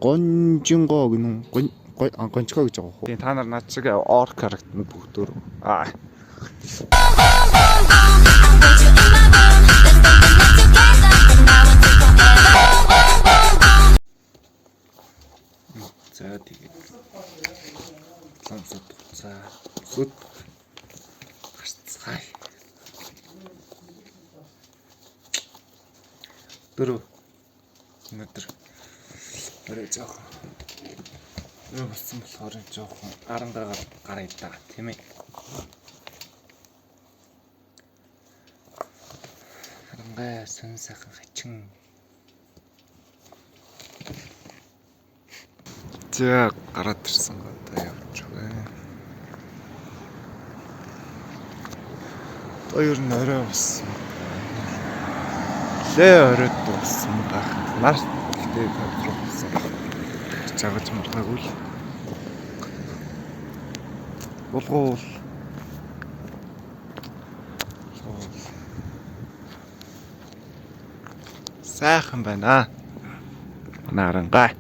гонжинго гэнэ гончго гэж байгаа хөө. Тийм та нар над шиг орк харагдана бүгдөө. За тэгээд лансад за сүд хацгай. Дөрөв өнөдөр өрөө жоох. Өрөө болсон болохоор жоохон арангаа гараа идаа тийм ээ. Арангаа сон сайхан хачин. За гараад ирсэн одоо явж байгаа. Одоо ер нь орой болсон. Лээ оройд болсон гах. Нар гэдэг болсон. Чагаж мартаагүй л. Булгуул. Сайхан байна. Нарангаа.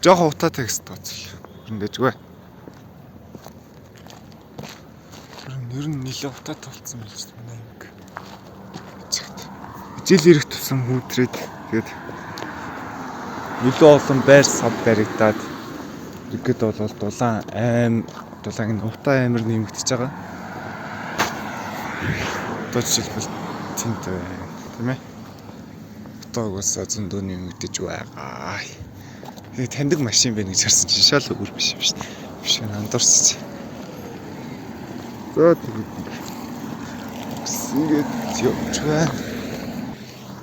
Жохо утаа текст тооцол. Ингэжгүй. Ер нь нэлээ утаа толцсон байж байна юм. Жил ирэх тусам хүүтрээд тэгээд илүү олон байр сав баригдаад ирэхэд бол дулаан утаа амир нэмэгдэж байгаа. Одоо жишээлбэл тэнд тийм ээ. Утаагаас зөндөө нэмэгдэж байгаа. Тэгээ таньдаг машин байна гэж харсан чинь шал өөр биш юм шүү дээ. Биш андуурсч. За тэгээд ингээд явж байна.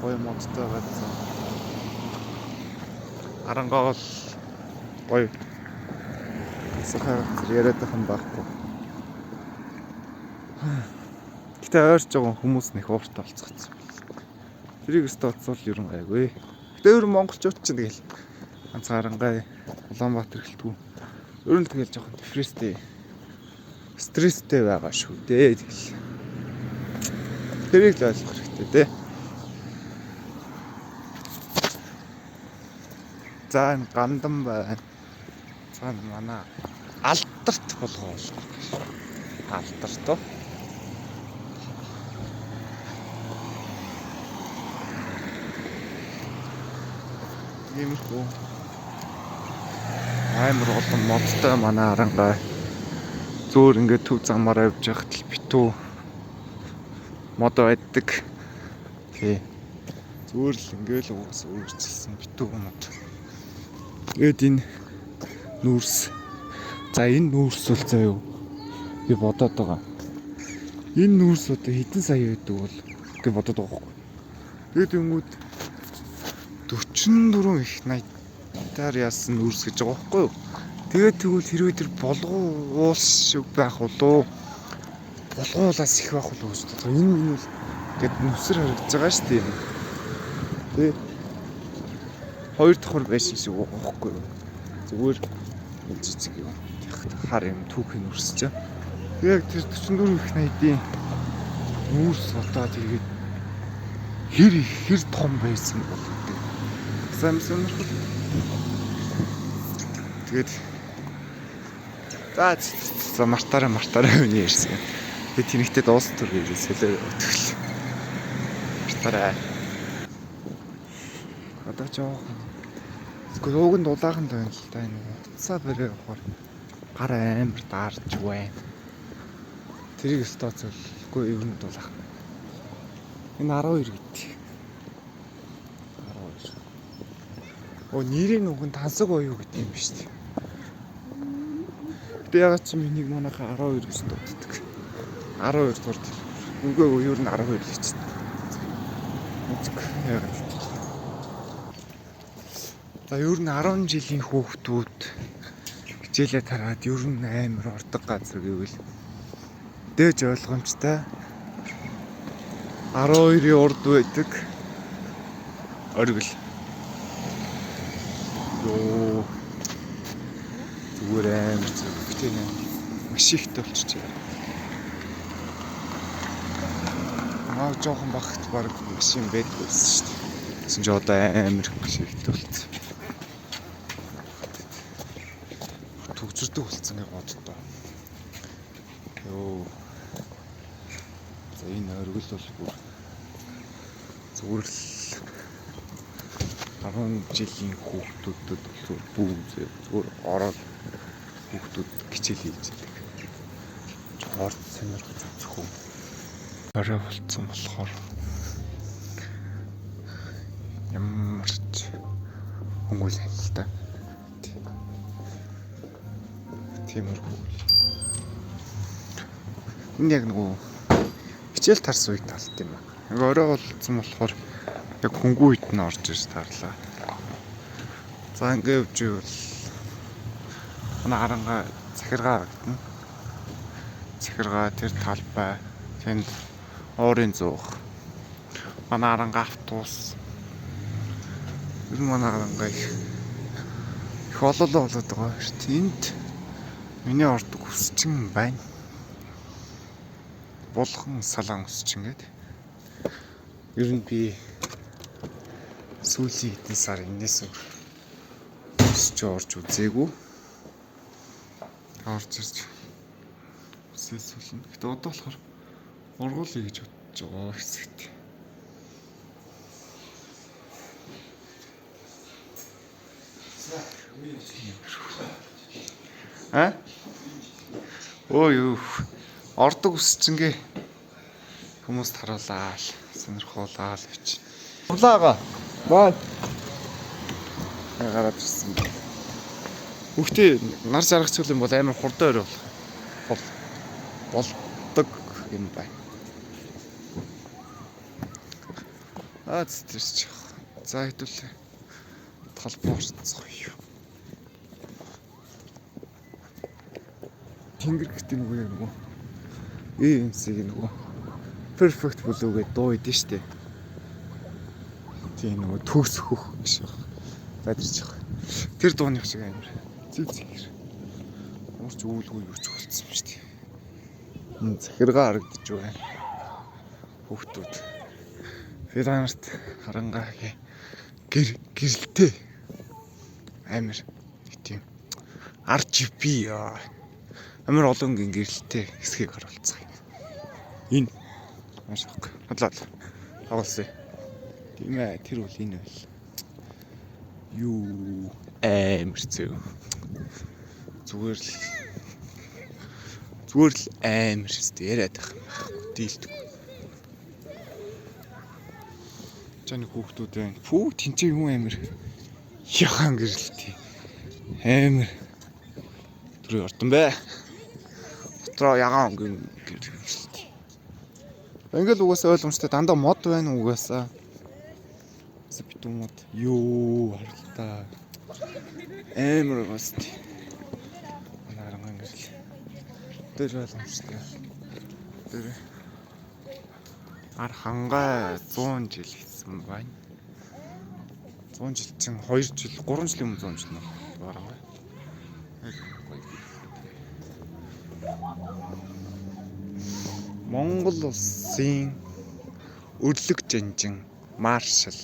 Ой модтой гадсан. Арангаа бол ой. Сахар яриад байгаа юм байхгүй. Гэтэ ойрч байгаа хүмүүс нэх ууртай болцгоцсон. Тэрийг өстө оцвол ер нь гайгүй. Гэтэ өөр монголчууд ч тэгэл ганцаарангай Улаанбаатар гэлтгүү. Ер нь тэгэл жоохон стресстэй байгаа шүү дээ. Тэгэл. Тэрийг л ойлгох хэрэгтэй дээ. За энэ гандан байна. За манай алдарт болгоо. Алдарт оо. Иймэрхүү амар олон модтой манай арангаа зөөр ингээд төв замаар явж байхад л битүү мод байдаг. Тий. Зөөр л ингээд л өөрчлөсөн битүү мод. Тэгээд энэ нүүрс. За энэ нүүрс бол заяа би бодоод байгаа. Энэ нүүрс одоо хэдэн сая байдаг бол гэж бодоод байгаа байхгүй. Тэгээд юмуд 44 их 80-аар яасан нүүрс гэж байгаа байхгүй юу. Тэгээд тэгвэл хэрвээ тэр болгоулс шиг байх болоо. Болгоулаас их байх болоо гэж бодлоо. Энэ бол гээд нүсэр харагдаж байгаа шүү дээ. Тэгээд хоёр давхар байсан шиг байхгүй юу. Зүгээр жижиг юм. Хар юм түүхэн нүрсэж. Тэгээд тэр 44 их 80-ийн нүүрс одоо тэгээд хэр том байсан бол Самсон тэгээд за мартаараа үний ирсэн. Тэгээд тэнэгтээ дуусах төр ирээсэлээ өтгөл. Мартаараа. Одоо жоох. Уг нь дулаахан байна л да энэ утсаа бэрээ явахаар гар амар даарч байна. Тэрийг стооцолгүй ер нь дулаахан. Энэ 12 гэдэг. Нэрийн үг нь тансаг оюу гэдэг юм биш үү? Гэтэ ягаад ч миний манайхаа 12 гэж дууддаг. 12 дурд. Үгүй ер нь 12 л гэж. Ягаад. За ер нь 10 жилийн хүүхдүүд хичээлээ тараад ер нь амар ордог газар гэвэл дээж ойлгомжтой 12-ийн урд байдаг оргил. Йоо. Зүгээр амар зүгтэй нэ. Маш ихтэй болчихжээ. Жохон багт баг машин байдгүйсэн шүү дээ. Тэгсэн чи одоо амар шигтэй болсон. Төгжирдэг болсон гэх боддоо. Йоо. За энэ оргил бол бүр зүгээр л 10 жилийн хүүхдүүдэд бүр зүгээр ороод хүүхдүүд хичээл хийж байдаг. Орд сонирхож үзэх үү. Орой болцсон болохоор ямар ч хөнгөл юм л та. Тиймэрхүү. Энэ яг нөгөө хичээл тарс үед талт юм аа. Яг орой болцсон болохоор яг хөнгөө үед нь орж ирж тарлаа. За ингээ явж ивэл манай харангаа захиргаа харагдана. Захиргаа тэр талбай тэнд уурын зуух. Манай харангаа автобус. Ер нь манай харангаа их ололоо болоод байгаа шүү дээ. Энд миний ордог өсчин байна. Булхан салаан өсчин гэдэг. Ер нь би сүүлийн хэдэн сар энэс өсч орж үзээгүй. Орж ирж үсээсүүлнэ. Гэтэ одоо болохоор ургуулъя гэж бодож байгаа хэсэгт. Өө юу ордог өсчингээ хүмүүст харуулаа л сонирхуулаа л гэж. Урлаага. Баа. Гараад ирсэн. Хүүхдээ нар жаргацгүй юм бол амар хурдан орой болдог юм байна. Тэрч. За хэдүүлээ. Талбай орцгоё. Тэнгэр гэдэг нөгөө EMC-г нөгөө Perfect Blue гэдэг дуу идэв штэ. Тийм нөгөө төгс хөх гэж бадарч байгаа. Тэр дууны шиг амар зэгэр. Уурч үүлгүй юуч болцсон юм штэ. Энэ захиргаа харагдаж байна. Хүүхдүүд. Фиранарт харангагийн гэрэлтэй амар тийм RGB амар олонгийн гэрэлтэй хэсгийг харуулцгаа. Энэ маш их бодлоо. Тоглосон. Тийм ээ, тэр үл энэ байл. Юу амар зөв. Зүгээр л амар шүү дээ яриад байх юм байна. Дийлдэг. Чаны хүүхдүүд байна. Фүү тэнцээ юм амар. Яхан гэрэлтэй. Амар. Тэр ордон бай. Дотроо ягаан гэрэлтэй. Ингээл угаасаа ойлгомжтой дандаа мод байна угаасаа. Битүү мод. Юу харалтаа. Амар гост. Анааран гэрэл. Тэр ойлгомжтой. Тэр хангаа 100 жил хийсэн байна. 100 жил чинь 2 жил 3 жилийн өмнө 100 жил байна. Монгол улсын өрлөг жанжин маршал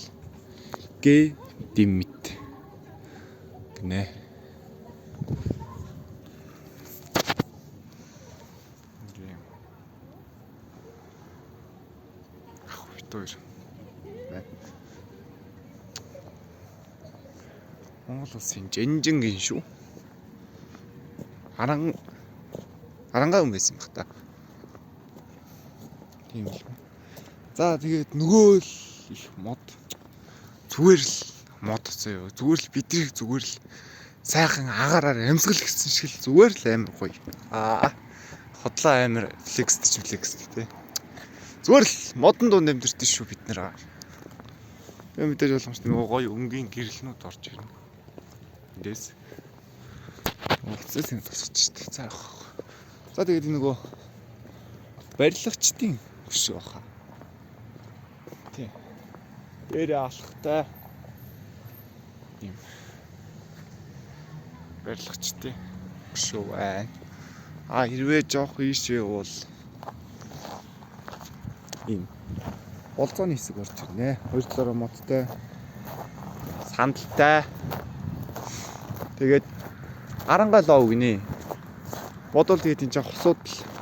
Г Димит гэнэ. Монгол улсын жанжингийн шүү. Арангаа юм байсан баг та. Тийм л. За тэгээд нөгөө л их мод зүгээр л мод зөө. Зүгээр л бидрийг зүгээр л сайхан агаараар амьсгал гэсэн шиг л зүгээр л амар гоё. Хотлоо амар флекс тий. Зүгээр л модон дунд амьдэрдэж шүү бид нэр. Тэгээ мэдээж боломжтой нөгөө гоё өнгийн гэрэлнүүд орж ирнэ. Эндээс уцаас юм тусч штэ. За яах. За тэгээд нөгөө барилгачдын хөш баха. Тий. Дээр алхтай. Ийм барилгачдын хөш байна. Хэрвээ жоох ийшээ бол ийм болцооны хэсэг орж ирнэ. 2 талаараа модтой сандалтай. Тэгээд Арангаа лов гинэ. Бодвол тэгээд энэ чинь хосууд л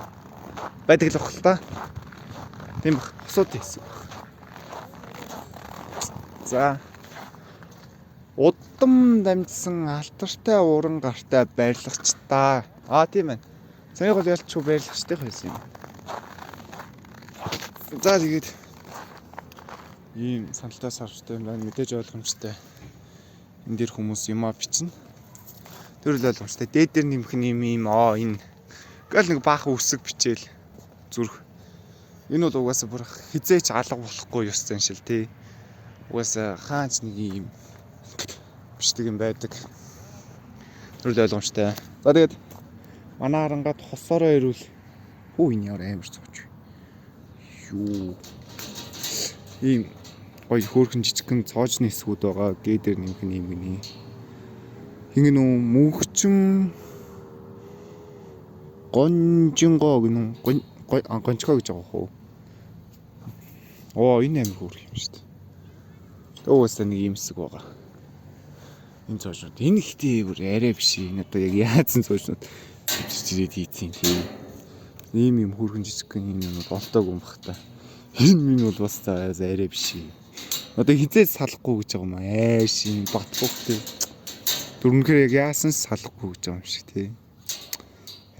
байдаг л бахал та. Тийм бах. Хосууд хийсэн. За. Удам дамжсан алтартай уран гартай байрлагч та. Тийм ээ. Санийх бол ялчгүй байрлагчтай байсан юм. За тэгээд ийм сандалтай сарвчтай юм байна. Мэдээж ойлгомжтой. Энд дэр хүмүүс юмаа бичнэ. Тэр л ойлгомжтой. Дээд дээр нэмэх юм энэ гэл нэг баахан үсэг бичээл зүрх. Энэ бол угаасаа бүр хизээч алга болохгүй ёс заншил тий. Угаасаа хаач нэг юм бичдэг юм байдаг. Тэр л ойлгомжтой. За тэгээд манай Арангаад хосороо ирүүл хүү энэ ямар амар цооч. Юу. Ийм гоё хөөрхөн жижигхэн цоожны эсгүүд байгаа. Гээ дээр нэмэх юм гинэ. Хин нүү мөнхчин гонжинго гинэ. Гончго гэж байгаа хөө. Энэ амар хөөрх юм шүү дээ. Угаасаа нэг юм хэсэг байгаа. Энэ цоожнууд энэ ихтэй бүр арай биш. Энэ одоо яг яадсан цоожнууд чичирээд хийцэн тий. Ийм юм хөөрхөн жижигхэн юм болтоог юм бах та. Энэ минь бол бас арай биш. Одоо хизээ салахгүй гэж байгаа юм аа. Шин батбухтэй. Дөрөнхөр яг яасан салахгүй гэж байгаа юм шиг тий.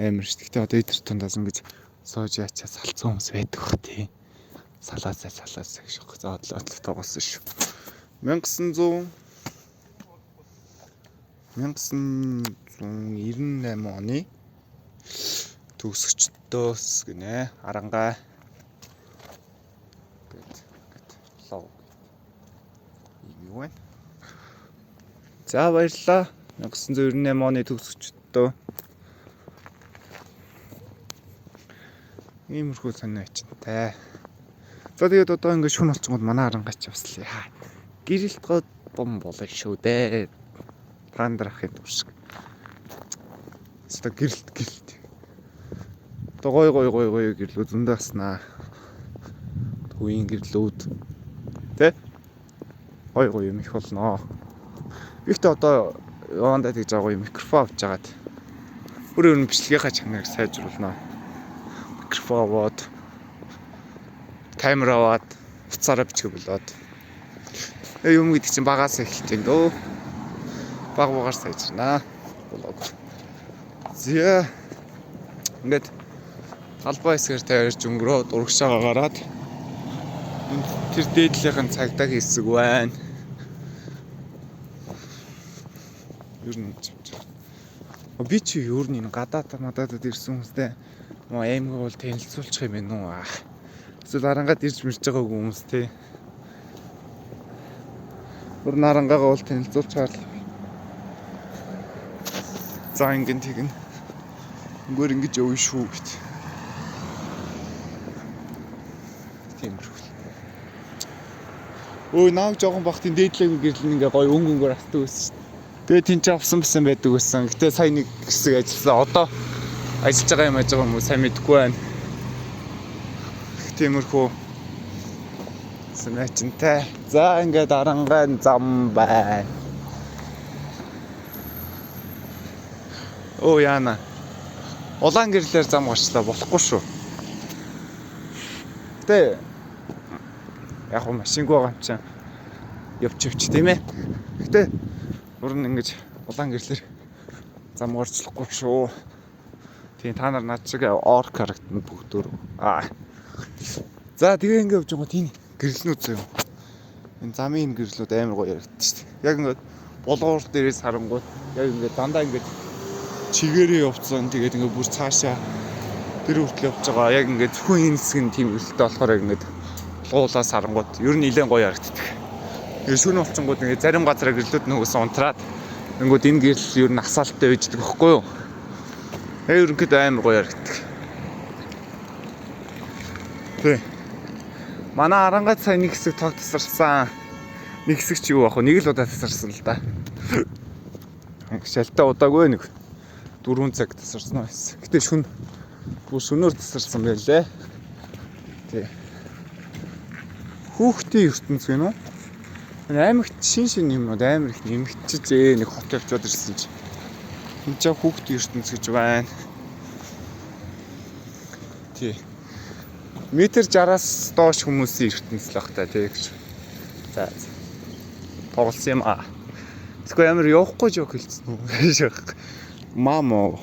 Амар шүү. Гэтэ одоо эдгээр тундаас ингэж соож яачаа салцсан хүмүүс байдаг бах тий. Салаасаа гэж бах. За одлоо тоогосон шүү. 1998 оны төгсөгчдөөс гинэ Арангаа лов юм байна. За баярлалаа. 1998 оны төгсөгчдөө иймэрхүү санаа ачинтай. За тэгээд одоо ингэ шүн болчихгод манай Арангач явслаа. Гэрэлт гоод бом болоо шүү дээ. Пандрахын туршиг. Өстө гэрэлт. Одоо гой гэрлүүд зөндөөснаа. Төвийн гэрлүүд. Тэ? Гой юм их болно. Ихтэй одоо явандаа тэгж байгаа микрофон авч жагаад өөр бичлэгийнхаа чанарыг сайжруулнаа. Микрофон аваад камера аваад уцаараа бичих болоод. Юм гэдэг чинь багаас эхэлж байна дөө. Багаар сайжирнаа. Блог. Зя. Ингээд талбай хэсгээр тавьж өнгөрөө урагшаага гараад тэр дээдлийнхэн цагдаа хийсэг байна. Юу нэг би чи юу нэг гадаатад ирсэн хүмүүстэй аймаг бол танилцуулчих юм бэ нүү. Эсвэл Арангаад ирж мэрж байгаа хүмүүс те. Бүр Арангаага бол танилцуулчаар. За ингэн тэгнэ. Өнгөөр ингэж явна шүү гэт. Тиймэрхүү. Нааг жоохон бахтын дээдлэг гэрлэн ингээ гоё өнгөөр автдаг байсан шүү дээ. Тэгээ тэнцээ авсан байсан байдаг байсан. Гэтэ сая нэг хэсэг ажилласан. Одоо ажиллаж байгаа юм сайн мэдэхгүй байна. Тиймэрхүү санаачинтай. За ингээд Арангаа зам байна. Яана. Улаан гэрлээр зам гарчлаа болохгүй шүү. Гэтэ яг машингүй байгаа юм чинь явчих тийм ээ. Гэтэ уран ингэж улаан гэрлэр зам гарчлахгүй шүү. Тийм та нар над шиг ор харагдана бүгдөө. За тэгээ ингэ явж байгаа тийм гэрлнүүд зөө. Энэ замын гэрлүүд амар гоё ярагддаг шүү дээ. Яг ингэ болгоор дээрээс харангууд яг ингэ дандаа ингэ чигээрээ явцсан. Тэгээд ингээ бүр цаашаа тэр хүртэл явж байгаа. Яг ингээ зөвхөн энэ хэсэг нь тийм үлдээ болохоор яг ингээ луулаас харангууд ер нь нэлээд гоё харагддаг. Тэгээ шөнө болчингууд ингээ зарим газараа гэрлүүд нөгөөс унтраад ингээд энэ гэрэл ер нь асаалттай байждаг байхгүй юу? Ерөнхийдөө амар гоё харагддаг. Тэ. Манай Арангаад сая нэг хэсэг тог тасарсан. Нэг хэсэг чи юу ах вэ? Нэг л удаа тасарсан л да. Шалтай удаагүй нэг 4 цаг тасарсан байсан. Гэтэ шөнөөр тасарсан байлээ. Тий. Хүүхдийн ертөнц гэнэ үү? Аймагт шин юмнууд амар их нэмэгдчихжээ. Нэг хот явчаад ирсэн чи. Энд ч хүүхдийн ертөнц гэж байна. Тий. Метр 60-аас доош хүмүүсийн ертөнц л баг та тий гэж. За. Тоглосон юм аа. Тэгвэл амар явахгүй жоо хэлсэн үү? Мамо.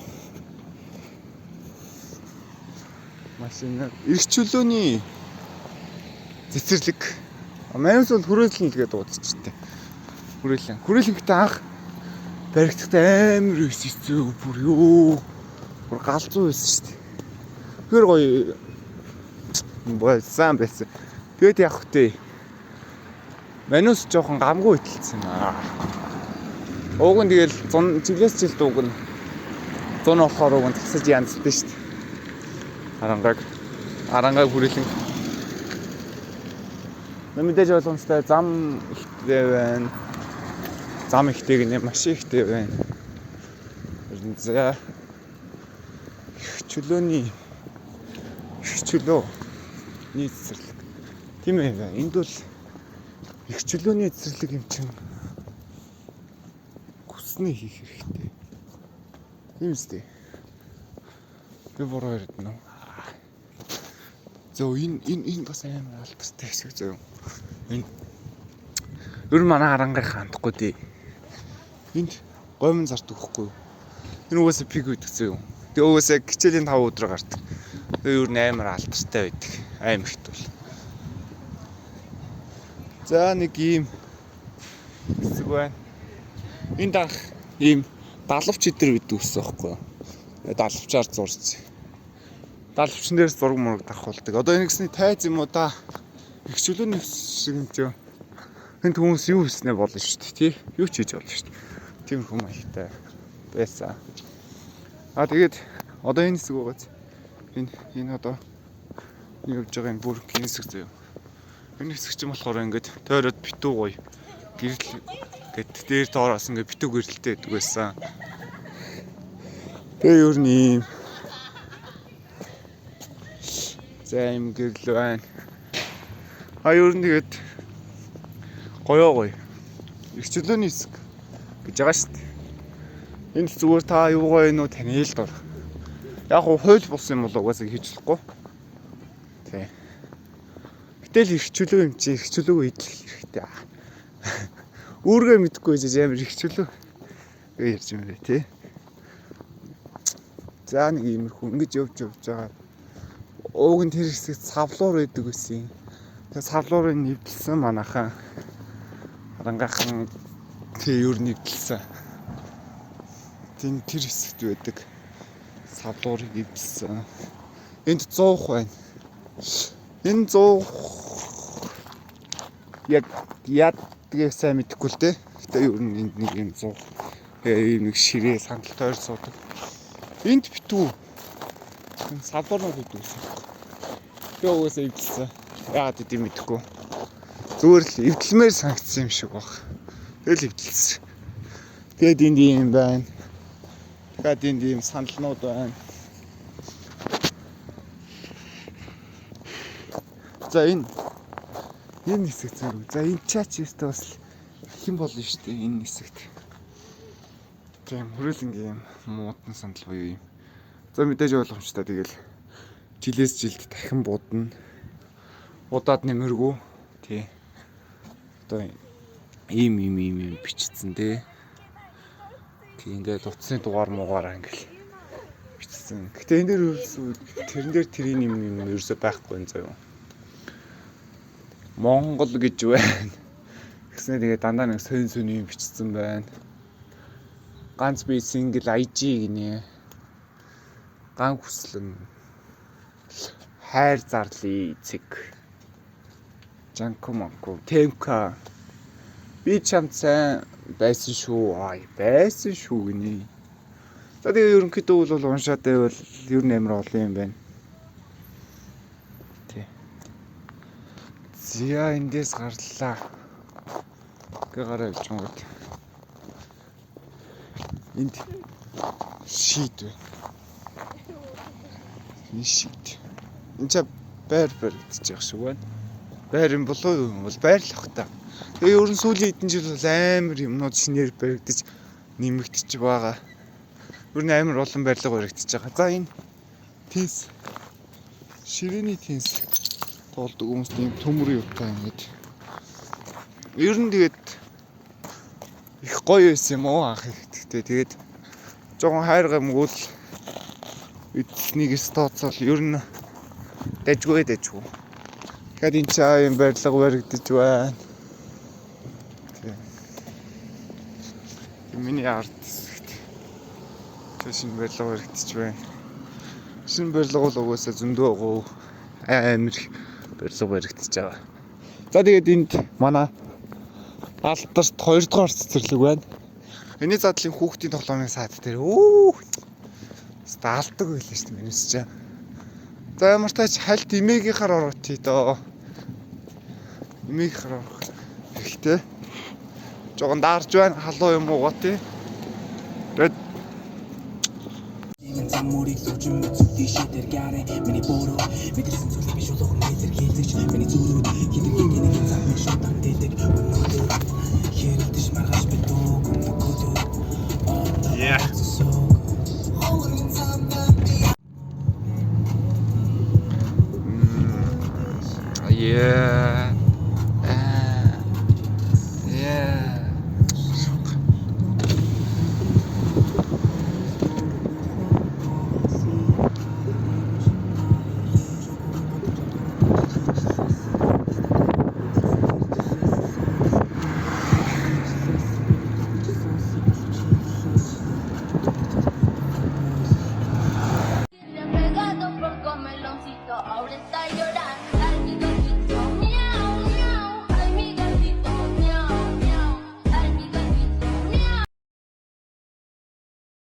Машин эрх чөлөөний цэцэрлэг. Манайс бол хүрээлэн л гэдэг удажчихдээ. Хүрээлэнтэй анх баригдахтай амар өсөж бүр юу. Бүр галзуу байсан шүү дээ. Тэр гоё болсон байсан. Тэгээд явах хөтэй. Манайс жоохон гамгүй итлсэн юм аа. Ууг нь тэгэл 100 жилээс жил дууг нь 100 болохоор ууг нь тасаж янзлсан шүү дээ. Арангаа хүрээлэн. Мэдээж ойлгомжтой зам ихтэй байна. Зам ихтэй гэнэ маш ихтэй байна. За чөлөөний цэцэрлэг. Тийм ээ. Энд бол их чөлөөний цэцэрлэг юм чинь хүснээ хийх хэрэгтэй. Тийм үстэй. Би буруу ярьдэн үү? Зөө энэ бас амар алдартай хэсэг зөө. Энэ ер нь манай арангаа хандахгүй дээ. Энд гомн зарт өгөхгүй юу? Энэ угаасаа пиг үйдэг зөө. Тэгээ угаасаа хичээлийн 5 өдөр гардаг. Тэгээ ер нь амар алдартай байдаг. Аймагт бол. За нэг ийм хэсэг байна. Энд анх ийм далавч идэр үйдэг гэсэн байхгүй юу? Далавчаар зурж. Далавчин дээрс зураг мураг давхуулдаг. Одоо энэ гэсний тайз юм уу да? Их чөлөөний шиг юм чи. Энд хүмүүс юу хийснэ болно шүү дээ, тий? Юу ч хийж болно шүү дээ. Тийм хүмүүс ихтэй байсан. Тэгээд одоо энэ хэсэг байгаа. Энэ одоо явж байгаа энэ бүр хэсэг зөө. Энэ хэсэг чинь болохоор ингээд тойроод битүү гоё. Гэрэл гэд дээр доороос ингээд битүү гэрэлтэй байдаг байсан. Тэгээ ер нь ийм за юм гэрэл байна. Ер нь тэгээд гоё. Их чөлөөний хэсэг гэж байгаа шүү дээ. Энд зүгээр та юугаа энэ үү таны л дор. Яг хууль болсон юм бол угаасаа хийж болохгүй. Тий. Гэтэл их чөлөө юм чи их чөлөөгөө идэх хэрэгтэй. Үүргээ мэдхгүй жиж амар их чөлөө ярьж юм бэ тий. За нэг иймэрхүү ингэж явж байгаа. Ууг нь тэр хэсэгт савлуур байдаг байсан. Тэгээ савлуурыг нэвдэлсэн манайхан. Арангаахан тий юу нэвдэлсэн. Тэр хэсэгт байдаг. Савлуурыг нэвдэлсэн. Энд 100 байна. Энэ 100 яг тэгээ сайн мэдэхгүй л дээ. Гэтэ юу энд нэг юм 100. Ийм нэг ширээ сандал тойр суудаг. Энд битүү. Энэ савлуурыг нэвдэлсэн. Тэгээ угаасаа нэвдэлсэн. Яагаад гэдэм мэдэхгүй. Зүгээр л эвдэлмээр санагдсан юм шиг баг. Тэгэл эвдэлсэн. Тэгээд энд юм байна. Тэгээд энд ийм сандалнууд байна. За энэ хэсэг зэрэг. За энэ чаач өстө бас хэн болно шүү дээ энэ хэсэгт. Тийм хүрээлэнгийн муудсан сандал буюу юм. За мэдээж ойлгомжтой тэгэл жилээс жилд дахин будна. Удаад нэмэргүй тий. Одоо ийм бичсэн тий. Тий ингээд утасны дугаар муугаараа ингээл бичсэн. Гэтэ энэ дээр тэрэн дээр тэрийн юм ерөөсөй байхгүй юм заяа. Монгол гэж байна. Гэснээр тэгээ дандаа нэг сонь юм бичсэн байна. Ганц би single IG гинэ. Ган хүслэн хайр зарлий цэг. Жанко манко темка би чамд сайн байсан шүү. Байсан шүү гинэ. За тэгээ ерөнхийдөө бол уншаад байвал ер нь амар олон юм байна. Тий. Зя эндээс гарлаа. Гэ гараа явж байгаа юм. Энд шийд байна. Энэ шийд. Энд ч байр баригдчих шиг байна. Байр юм болоо юу? Бол байрлах та. Тэгээ ер нь сүүлийн хэдэн жил бол амар юмнууд шинээр баригдаж нэмэгдэж байгаа. Ер нь амар олон барилга баригдаж байгаа. За энэ тенс ширээний тенс тоолдог хүмүүс тийм төмөр юутай ингэж. Ер нь тэгээд их гоё байсан юм уу анх ихдээ. Тэгээд жоохон хайр гамгуул эднийгээс тооцоол ер нь дайггүй. Тэгэхээр энэ чаа юм барилга баригдаж байна. Миний арт хэсэгт шинэ барилга баригдаж байна. Шинэ барилга бол угаасаа зөндөө гоо амар барилга баригдаж байгаа. За тэгээд энд манай алдарт 2 дугаар цэцэрлэг байна. Эний задлын хүүхдийн тоглоомын саад дээр алдаг байлаа шүү дээ минийс чаа. За ямар тач хальт эмээгийнхаар ороод тий доо. Эмээгийнхаар орох хэрэгтэй. Жогон даарж байна халуун юм уугаа тий. Тэгээд Замурыг зүгжин зүгтий шидэр гярэ миний бороо мэдэрсэн зүйл биш болов мэдэр хийлгэж миний зүрүүд хидэргийн нэг замын шатан дэдэг хэрэлдэж маргаж битүү гомдогдоо Yeah.